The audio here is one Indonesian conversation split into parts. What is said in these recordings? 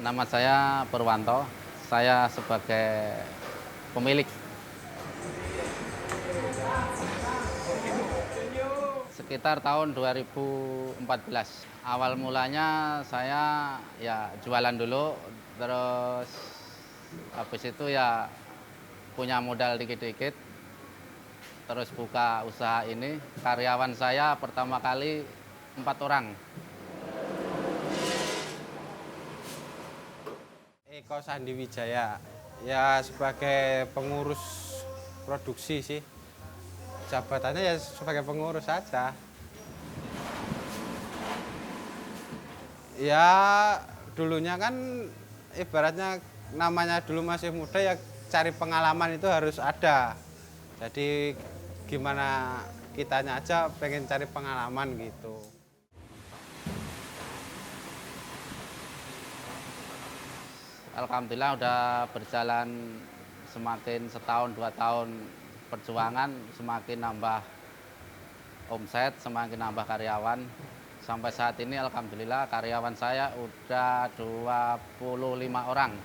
Nama saya Purwanto, saya sebagai pemilik. Sekitar tahun 2014. Awal mulanya saya ya jualan dulu, terus habis itu ya punya modal dikit-dikit, terus buka usaha ini. Karyawan saya pertama kali 4 orang. Eko Sandi Wijaya, ya sebagai pengurus produksi sih. Jabatannya ya sebagai pengurus saja. Ya dulunya kan ibaratnya namanya dulu masih muda ya cari pengalaman itu harus ada. Jadi gimana kitanya aja pengen cari pengalaman gitu. Alhamdulillah udah berjalan semakin setahun 2 tahun perjuangan, semakin nambah omset, semakin nambah karyawan. Sampai saat ini alhamdulillah karyawan saya udah 25 orang.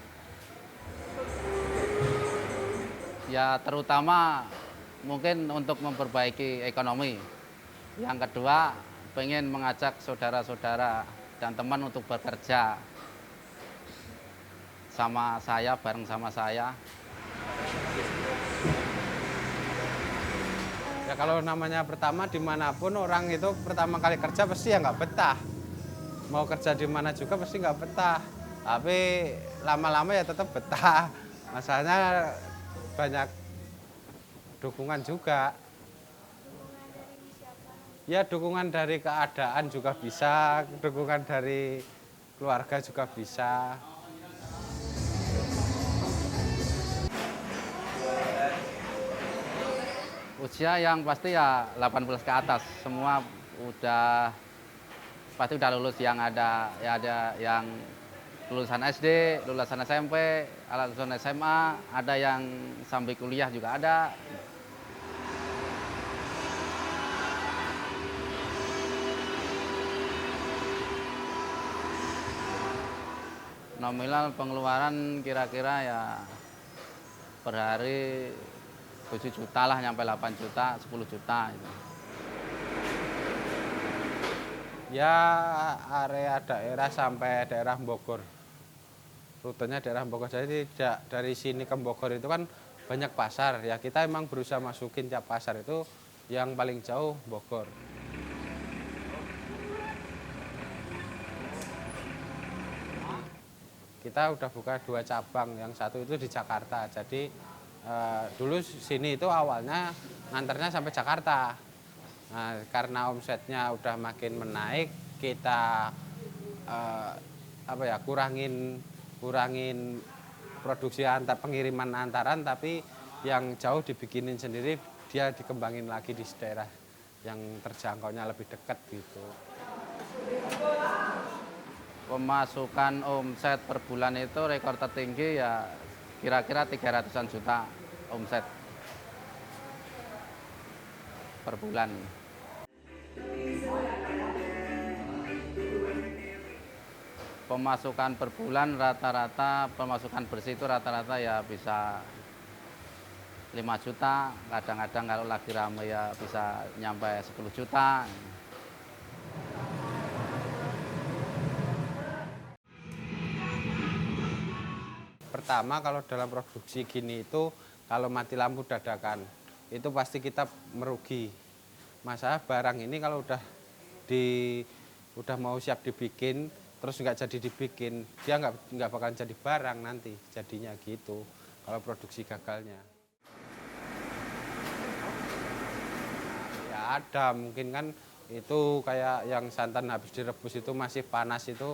Ya terutama mungkin untuk memperbaiki ekonomi. Yang kedua, pengen mengajak saudara-saudara dan teman untuk bekerja sama saya, bareng sama saya. Ya kalau namanya pertama dimanapun orang itu pertama kali kerja pasti ya nggak betah. Mau kerja di mana juga pasti nggak betah. Tapi lama-lama ya tetap betah. Masalahnya banyak dukungan juga. Ya dukungan dari keadaan juga bisa, dukungan dari keluarga juga bisa. Usia yang pasti ya 18 ke atas, semua udah pasti udah lulus, yang ada ya ada yang lulusan SD, lulusan SMP, lulusan SMA, ada yang sampai kuliah juga ada. Nominal pengeluaran kira-kira ya per hari 7 juta lah, nyampe 8 juta, 10 juta gitu. Ya area daerah sampai daerah Bogor. Rutenya daerah Bogor, jadi dari sini ke Bogor itu kan banyak pasar. Ya kita emang berusaha masukin tiap pasar itu yang paling jauh Bogor. Kita udah buka 2 cabang, yang satu itu di Jakarta. Jadi dulu sini itu awalnya nganternya sampai Jakarta. Nah, karena omsetnya udah makin menaik, kita kurangin kurangin produksi antar pengiriman antaran, tapi yang jauh dibikinin sendiri, dia dikembangin lagi di daerah yang terjangkaunya lebih dekat gitu. Pemasukan omset per bulan itu rekor tertinggi ya kira-kira 300-an juta omset per bulan. Pemasukan per bulan rata-rata, pemasukan bersih itu rata-rata ya bisa 5 juta, kadang-kadang kalau lagi rame ya bisa nyampe 10 juta. Pertama kalau dalam produksi gini itu kalau mati lampu dadakan itu pasti kita merugi. Masalah barang ini kalau di udah mau siap dibikin terus nggak jadi dibikin, dia nggak bakalan jadi barang nanti jadinya gitu kalau produksi gagalnya. Ya ada mungkin kan itu kayak yang santan habis direbus itu masih panas itu,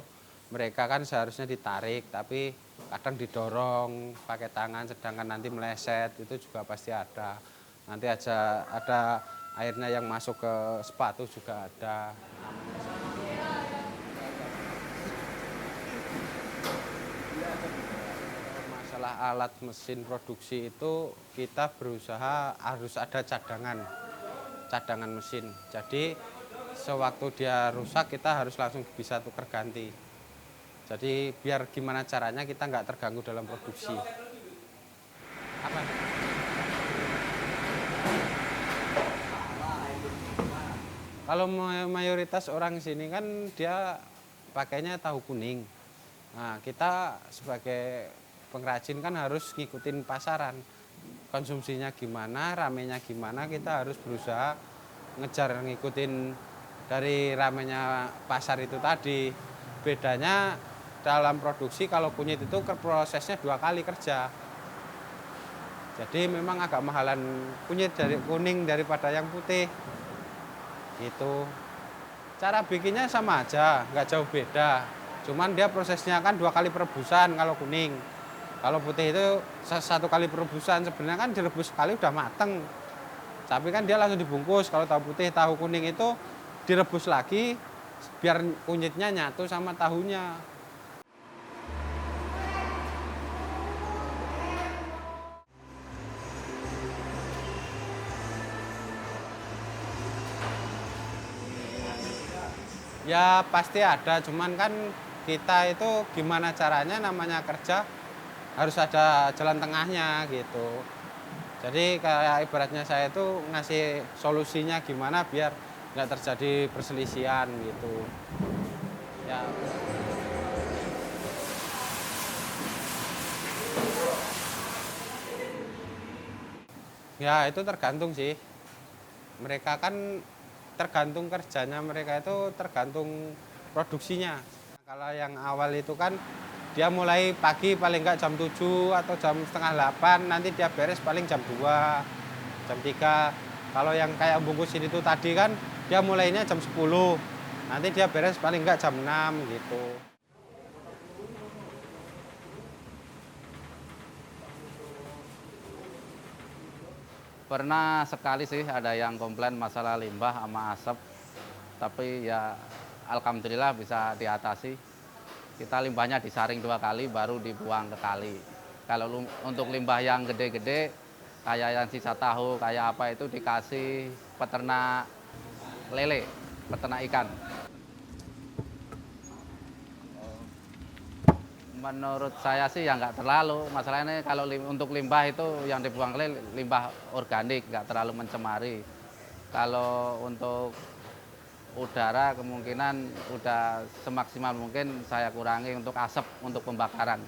mereka kan seharusnya ditarik tapi kadang didorong pakai tangan, sedangkan nanti meleset, itu juga pasti ada. Nanti aja ada airnya yang masuk ke sepatu juga ada. Masalah alat mesin produksi itu kita berusaha harus ada cadangan mesin. Jadi sewaktu dia rusak kita harus langsung bisa tukar ganti. Jadi biar gimana caranya kita nggak terganggu dalam produksi. Apa? Kalau mayoritas orang sini kan dia pakainya tahu kuning. Nah, kita sebagai pengrajin kan harus ngikutin pasaran. Konsumsinya gimana, ramenya gimana, kita harus berusaha ngejar ngikutin dari ramenya pasar itu tadi. Bedanya dalam produksi kalau kunyit itu prosesnya 2 kali kerja. Jadi memang agak mahalan kunyit dari kuning daripada yang putih. Gitu. Cara bikinnya sama aja, nggak jauh beda. Cuman dia prosesnya kan 2 kali perebusan kalau kuning. Kalau putih itu 1 kali perebusan, sebenarnya kan direbus sekali udah mateng. Tapi kan dia langsung dibungkus. Kalau tahu putih, tahu kuning itu direbus lagi biar kunyitnya nyatu sama tahunya. Ya pasti ada, cuman kan kita itu gimana caranya namanya kerja harus ada jalan tengahnya gitu. Jadi kayak ibaratnya saya itu ngasih solusinya gimana biar nggak terjadi perselisihan gitu. Ya, ya itu tergantung sih. Mereka kan tergantung kerjanya mereka itu tergantung produksinya. Kalau yang awal itu kan dia mulai pagi paling enggak jam 7 atau jam setengah 8, nanti dia beres paling jam 2, jam 3. Kalau yang kayak bungkus ini tuh tadi kan dia mulainya jam 10, nanti dia beres paling enggak jam 6 gitu. Pernah sekali sih ada yang komplain masalah limbah sama asap, tapi ya alhamdulillah bisa diatasi. Kita limbahnya disaring 2 kali baru dibuang ke kali. Kalau untuk limbah yang gede-gede, kayak yang sisa tahu, kayak apa itu dikasih peternak lele, peternak ikan. Menurut saya sih ya nggak terlalu. Masalahnya kalau untuk limbah itu yang dibuang ke limbah organik, nggak terlalu mencemari. Kalau untuk udara kemungkinan udah semaksimal mungkin saya kurangi untuk asap untuk pembakaran.